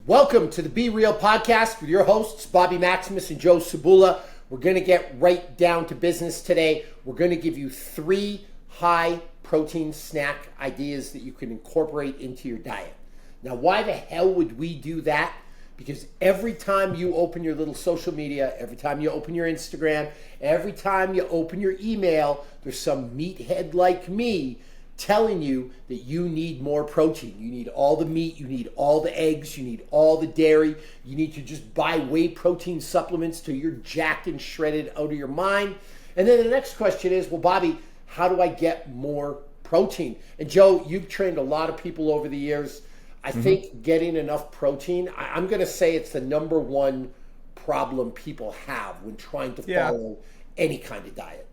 Welcome to the Be Real podcast with your hosts, Bobby Maximus and Joe Cebula. We're going to get right down to business today. We're going to give you 3 high protein snack ideas that you can incorporate into your diet. Now, why the hell would we do that? Because every time you open your little social media, every time you open your Instagram, every time you open your email, there's some meathead like me telling you that you need more protein. You need all the meat, you need all the eggs, you need all the dairy. You need to just buy whey protein supplements till you're jacked and shredded out of your mind. And then the next question is, well, Bobby, how do I get more protein? And Joe, you've trained a lot of people over the years. I think getting enough protein, I'm going to say it's the number one problem people have when trying to follow any kind of diet.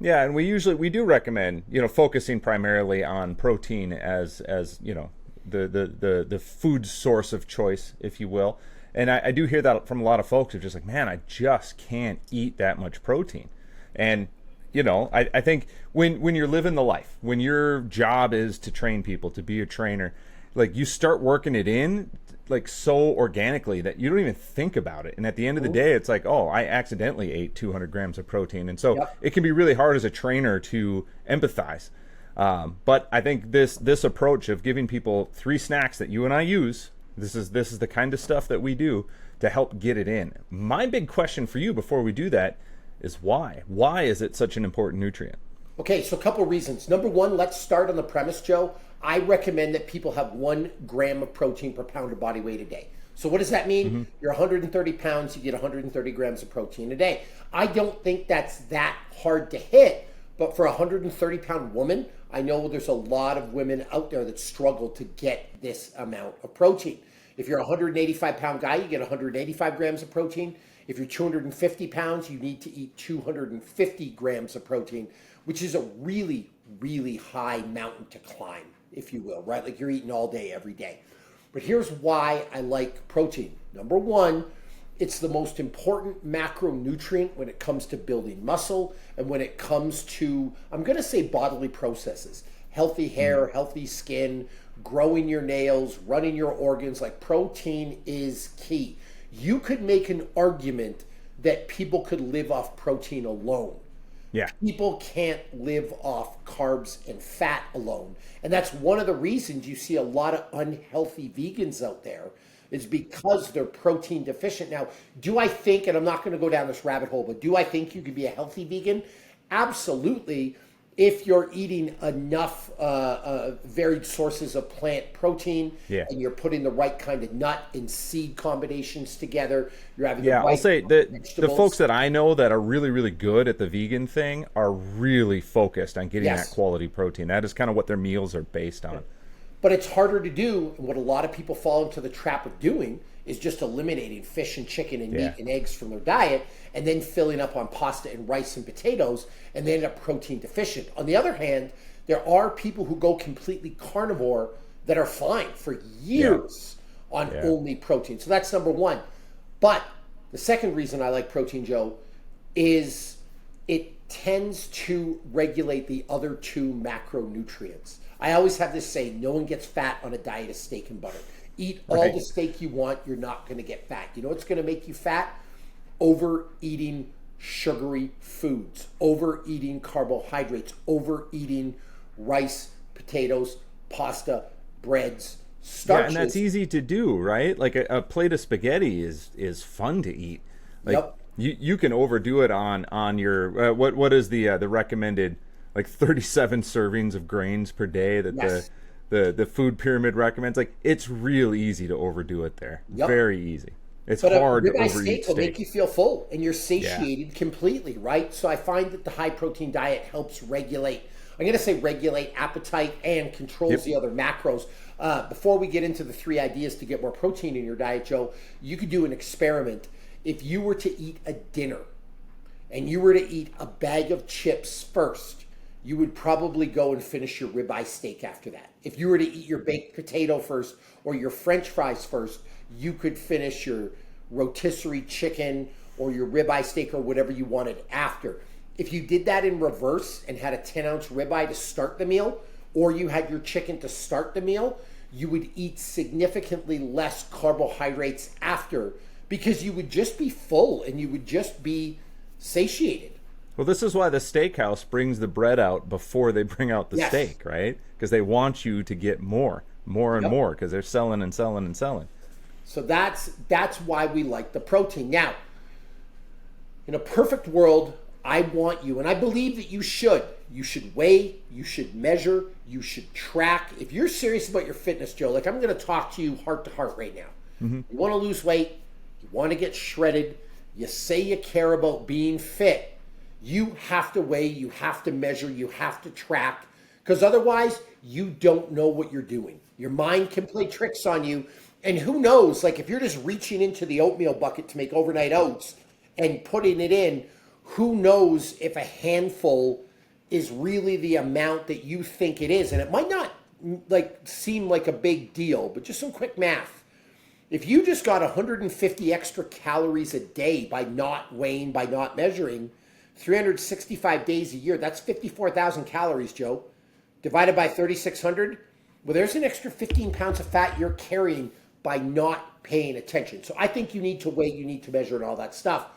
Yeah, and we do recommend, focusing primarily on protein as the food source of choice, if you will. And I do hear that from a lot of folks who are just like, man, I just can't eat that much protein. And I think when you're living the life, when your job is to train people, to be a trainer, like you start working it in like so organically that you don't even think about it. And at the end of the day, it's like, oh, I accidentally ate 200 grams of protein. And so it can be really hard as a trainer to empathize. But I think this approach of giving people 3 snacks that you and I use, this is the kind of stuff that we do to help get it in. My big question for you before we do that is why? Why is it such an important nutrient? Okay, so a couple of reasons. Number one, let's start on the premise, Joe. I recommend that people have 1 gram of protein per pound of body weight a day. So what does that mean? You're 130 pounds, you get 130 grams of protein a day. I don't think that's that hard to hit, but for a 130-pound woman, I know there's a lot of women out there that struggle to get this amount of protein. If you're a 185-pound guy, you get 185 grams of protein. If you're 250 pounds, you need to eat 250 grams of protein, which is a really, really high mountain to climb, if you will, right? Like you're eating all day, every day. But here's why I like protein. Number one, it's the most important macronutrient when it comes to building muscle and when it comes to, I'm going to say bodily processes, healthy hair, healthy skin, growing your nails, running your organs. Like protein is key. You could make an argument that people could live off protein alone. Yeah. People can't live off carbs and fat alone. And that's one of the reasons you see a lot of unhealthy vegans out there is because they're protein deficient. Now, do I think, and I'm not going to go down this rabbit hole, but do I think you could be a healthy vegan? Absolutely. If you're eating enough varied sources of plant protein and you're putting the right kind of nut and seed combinations together, you're having the right I'll say that the vegetables. folks that I know that are really, really good at the vegan thing are really focused on getting that quality protein. That is kind of what their meals are based on. But it's harder to do, and what a lot of people fall into the trap of doing is just eliminating fish and chicken and meat and eggs from their diet and then filling up on pasta and rice and potatoes, and they end up protein deficient. On the other hand, there are people who go completely carnivore that are fine for years on only protein. So that's number one. But the second reason I like protein, Joe, is it tends to regulate the other 2 macronutrients. I always have this saying, no one gets fat on a diet of steak and butter. Eat all the steak you want, you're not going to get fat. You know what's going to make you fat? Overeating sugary foods, overeating carbohydrates, overeating rice, potatoes, pasta, breads, starches. Yeah, and that's easy to do, right? Like a plate of spaghetti is fun to eat. Like you can overdo it on your what is the recommended like 37 servings of grains per day that the food pyramid recommends. Like it's real easy to overdo it there. Very easy. It's hard to overeat steak will make you feel full and you're satiated completely, right? So I find that the high protein diet helps regulate, I'm going to say regulate appetite and controls the other macros. Before we get into the 3 ideas to get more protein in your diet, Joe, you could do an experiment. If you were to eat a dinner and you were to eat a bag of chips first, you would probably go and finish your ribeye steak after that. If you were to eat your baked potato first or your French fries first, you could finish your rotisserie chicken or your ribeye steak or whatever you wanted after. If you did that in reverse and had a 10-ounce ribeye to start the meal, or you had your chicken to start the meal, you would eat significantly less carbohydrates after, because you would just be full and you would just be satiated. Well, this is why the steakhouse brings the bread out before they bring out the Yes. steak, right? Because they want you to get more and Yep. more, because they're selling and selling and selling. So that's why we like the protein. Now, in a perfect world, I want you, and I believe that you should weigh, you should measure, you should track. If you're serious about your fitness, Joe, like I'm going to talk to you heart to heart right now. You want to lose weight, you want to get shredded, you say you care about being fit, you have to weigh, you have to measure, you have to track, because otherwise you don't know what you're doing. Your mind can play tricks on you, and who knows, like if you're just reaching into the oatmeal bucket to make overnight oats and putting it in, who knows if a handful is really the amount that you think it is. And it might not like seem like a big deal, but just some quick math. If you just got 150 extra calories a day by not weighing, by not measuring, 365 days a year, that's 54,000 calories, Joe. Divided by 3,600, well, there's an extra 15 pounds of fat you're carrying by not paying attention. So I think you need to weigh, you need to measure, and all that stuff.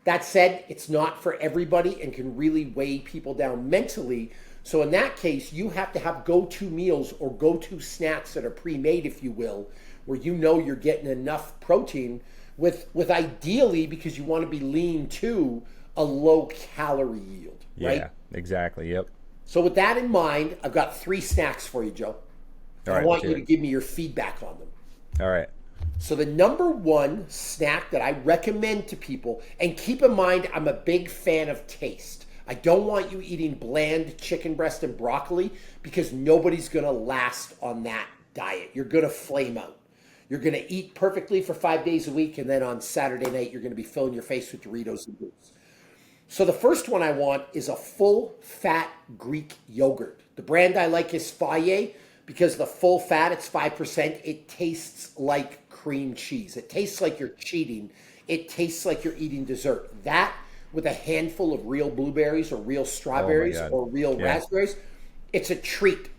That said, it's not for everybody and can really weigh people down mentally. So in that case, you have to have go-to meals or go-to snacks that are pre-made, if you will, where you know you're getting enough protein with ideally, because you want to be lean to, a low calorie yield, right? Yeah, exactly. Yep. So with that in mind, I've got 3 snacks for you, Joe. All I right, want let's you hear to it. give me your feedback on them. All right. So the number one snack that I recommend to people, and keep in mind, I'm a big fan of taste. I don't want you eating bland chicken breast and broccoli, because nobody's going to last on that diet. You're going to flame out. You're going to eat perfectly for 5 days a week, and then on Saturday night, you're going to be filling your face with Doritos and booze. So the first one I want is a full-fat Greek yogurt. The brand I like is Faye, because the full fat, it's 5%. It tastes like cream cheese. It tastes like you're cheating. It tastes like you're eating dessert. That with a handful of real blueberries or real strawberries God. or real raspberries, it's a treat.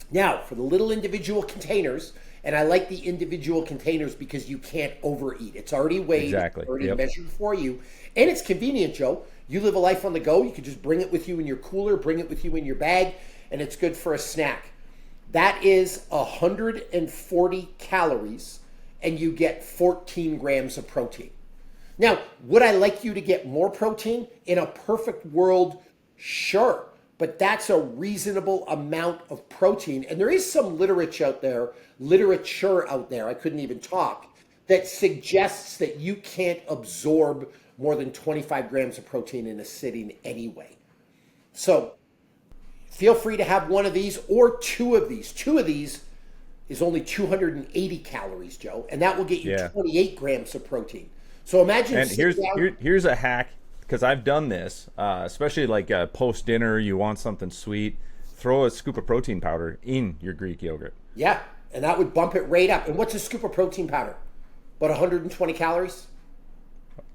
Now, for the little individual containers, and I like the individual containers because you can't overeat. It's already weighed, Exactly. it's already Yep. measured for you, and it's convenient, Joe. You live a life on the go. You can just bring it with you in your cooler, bring it with you in your bag, and it's good for a snack. That is 140 calories, and you get 14 grams of protein. Now, would I like you to get more protein? In a perfect world, sure. But that's a reasonable amount of protein. And there is some literature out there, I couldn't even talk, that suggests that you can't absorb more than 25 grams of protein in a sitting anyway. So feel free to have one of these or 2 of these. 2 of these is only 280 calories, Joe, and that will get you 28 grams of protein. So imagine. And here's a hack, because I've done this, especially like post dinner, you want something sweet, throw a scoop of protein powder in your Greek yogurt. Yeah, and that would bump it right up. And what's a scoop of protein powder? About 120 calories?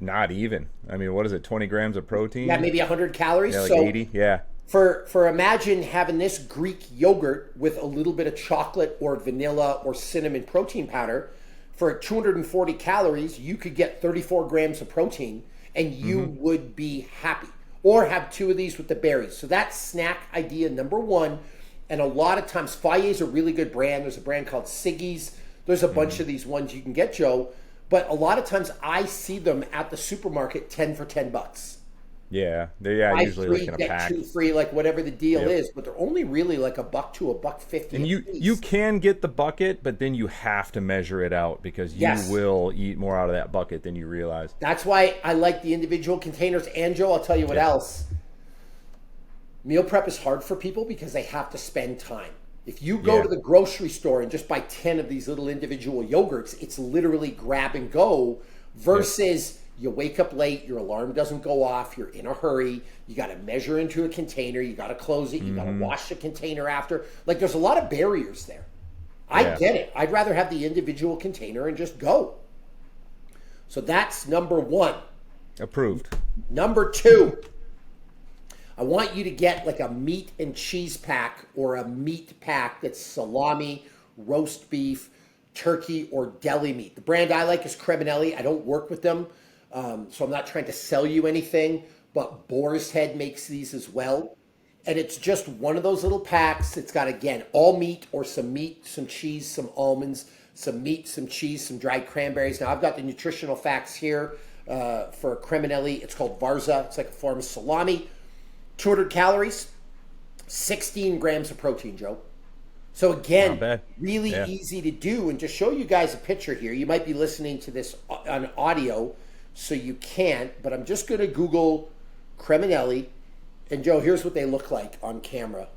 Not even. I mean, what is it? 20 grams of protein? Yeah, maybe 100 calories. Yeah, like so 80. Yeah. For imagine having this Greek yogurt with a little bit of chocolate or vanilla or cinnamon protein powder. For 240 calories, you could get 34 grams of protein, and you would be happy. Or have 2 of these with the berries. So that's snack idea number 1. And a lot of times, Faye is a really good brand. There's a brand called Siggy's. There's a bunch of these ones you can get, Joe. But a lot of times I see them at the supermarket 10 for $10. Yeah. They're Buy usually 3, like in a get pack. 2 free, like whatever the deal Yep. is. But they're only really like $1 to $1.50. And you can get the bucket, but then you have to measure it out, because you will eat more out of that bucket than you realize. That's why I like the individual containers. And Joe, I'll tell you what else. Meal prep is hard for people because they have to spend time. If you go to the grocery store and just buy 10 of these little individual yogurts, it's literally grab and go, versus you wake up late, your alarm doesn't go off, you're in a hurry, you got to measure into a container, you got to close it, you got to wash the container after. Like, there's a lot of barriers there. I get it. I'd rather have the individual container and just go. So that's number 1. Approved. Number 2, I want you to get like a meat and cheese pack or a meat pack that's salami roast beef, turkey, or deli meat. The brand I like is Creminelli. I don't work with them, so I'm not trying to sell you anything, but Boar's Head makes these as well. And it's just one of those little packs. It's got, again, all meat or some meat, some cheese, some almonds, some meat, some cheese, some dried cranberries. Now, I've got the nutritional facts here for Creminelli. It's called Varza. It's like a form of salami. 200 calories, 16 grams of protein, Joe. So again, really easy to do. And to show you guys a picture here, you might be listening to this on audio, so you can't, but I'm just going to Google Creminelli. And Joe, here's what they look like on camera.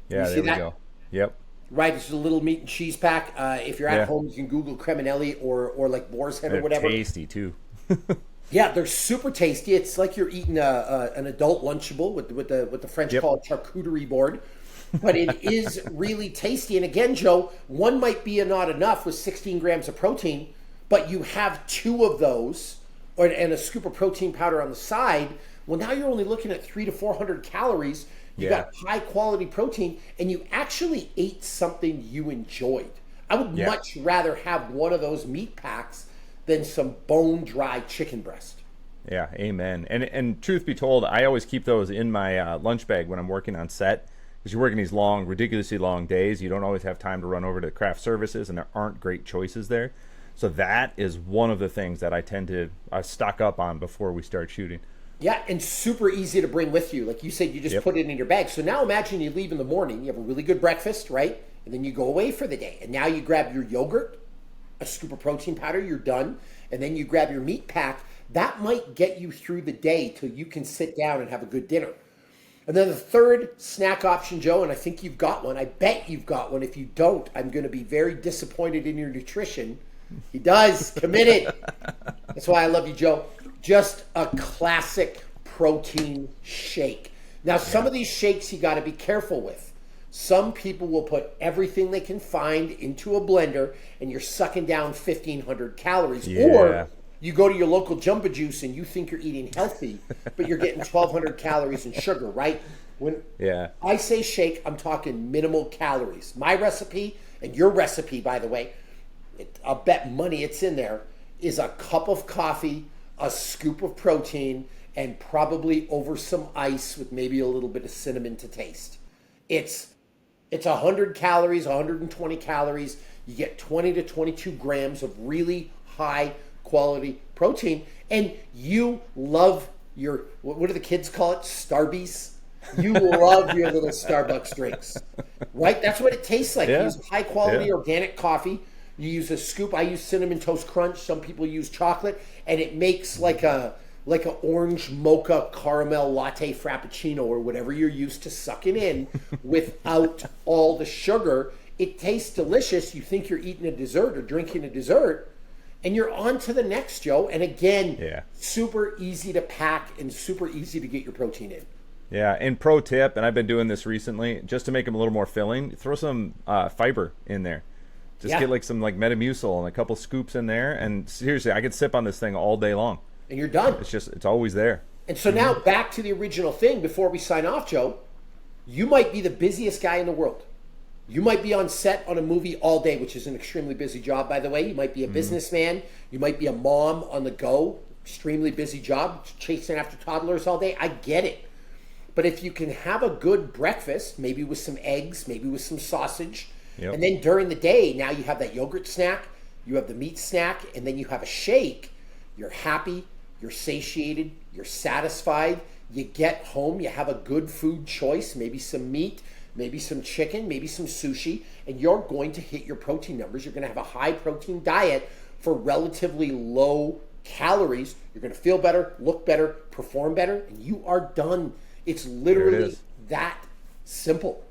Yeah, there we go. Yep. Right, it's a little meat and cheese pack. If you're at home, you can Google Creminelli or like Boar's Head or whatever. Tasty too. Yeah, they're super tasty. It's like you're eating an adult Lunchable with the French call it charcuterie board. But it is really tasty. And again, Joe, one might be not enough with 16 grams of protein, but you have two of those and a scoop of protein powder on the side. Well, now you're only looking at 300 to 400 calories. You got high quality protein, and you actually ate something you enjoyed. I would much rather have one of those meat packs than some bone dry chicken breast. Yeah, amen. And truth be told, I always keep those in my lunch bag when I'm working on set, because you're working these long, ridiculously long days. You don't always have time to run over to craft services, and there aren't great choices there. So that is one of the things that I tend to stock up on before we start shooting. Yeah, and super easy to bring with you. Like you said, you just put it in your bag. So now imagine you leave in the morning, you have a really good breakfast, right? And then you go away for the day. And now you grab your yogurt, a scoop of protein powder, you're done. And then you grab your meat pack. That might get you through the day till you can sit down and have a good dinner. And then the third snack option, Joe, and I think you've got one. I bet you've got one. If you don't, I'm going to be very disappointed in your nutrition. He does, committed. That's why I love you, Joe. Just a classic protein shake. Now, some of these shakes you got to be careful with. Some people will put everything they can find into a blender, and you're sucking down 1,500 calories. Yeah. Or you go to your local Jumbo Juice and you think you're eating healthy, but you're getting 1,200 calories in sugar, right? When I say shake, I'm talking minimal calories. My recipe, and your recipe, by the way, I'll bet money it's in there, is a cup of coffee, a scoop of protein, and probably over some ice with maybe a little bit of cinnamon to taste. It's 100 calories, 120 calories. You get 20 to 22 grams of really high quality protein, and you love your, what do the kids call it? Starbies? You love your little Starbucks drinks, right? That's what it tastes like. You use high quality organic coffee. You use a scoop. I use Cinnamon Toast Crunch. Some people use chocolate, and it makes like a orange mocha caramel latte frappuccino or whatever you're used to sucking in without all the sugar. It tastes delicious. You think you're eating a dessert or drinking a dessert, and you're on to the next, Joe. And again, super easy to pack and super easy to get your protein in. Yeah, and pro tip, and I've been doing this recently, just to make them a little more filling, throw some fiber in there. Just get like some like Metamucil and a couple scoops in there, and seriously, I could sip on this thing all day long. And you're done. It's always there. And so now back to the original thing before we sign off, Joe. You might be the busiest guy in the world. You might be on set on a movie all day, which is an extremely busy job, by the way. You might be a businessman. You might be a mom on the go. Extremely busy job, chasing after toddlers all day. I get it. But if you can have a good breakfast, maybe with some eggs, maybe with some sausage, and then during the day, now you have that yogurt snack, you have the meat snack, and then you have a shake, you're happy, you're satiated, you're satisfied, you get home, you have a good food choice, maybe some meat, maybe some chicken, maybe some sushi, and you're going to hit your protein numbers. You're going to have a high protein diet for relatively low calories. You're going to feel better, look better, perform better, and you are done. It's literally that simple.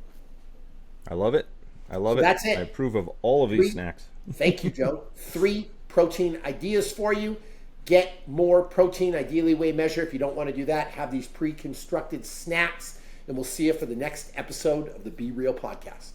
I love it. I love it. That's it. I approve of all of these snacks. Thank you, Joe. 3 protein ideas for you. Get more protein, ideally weigh measure. If you don't want to do that, have these pre-constructed snacks, and we'll see you for the next episode of the Be Real podcast.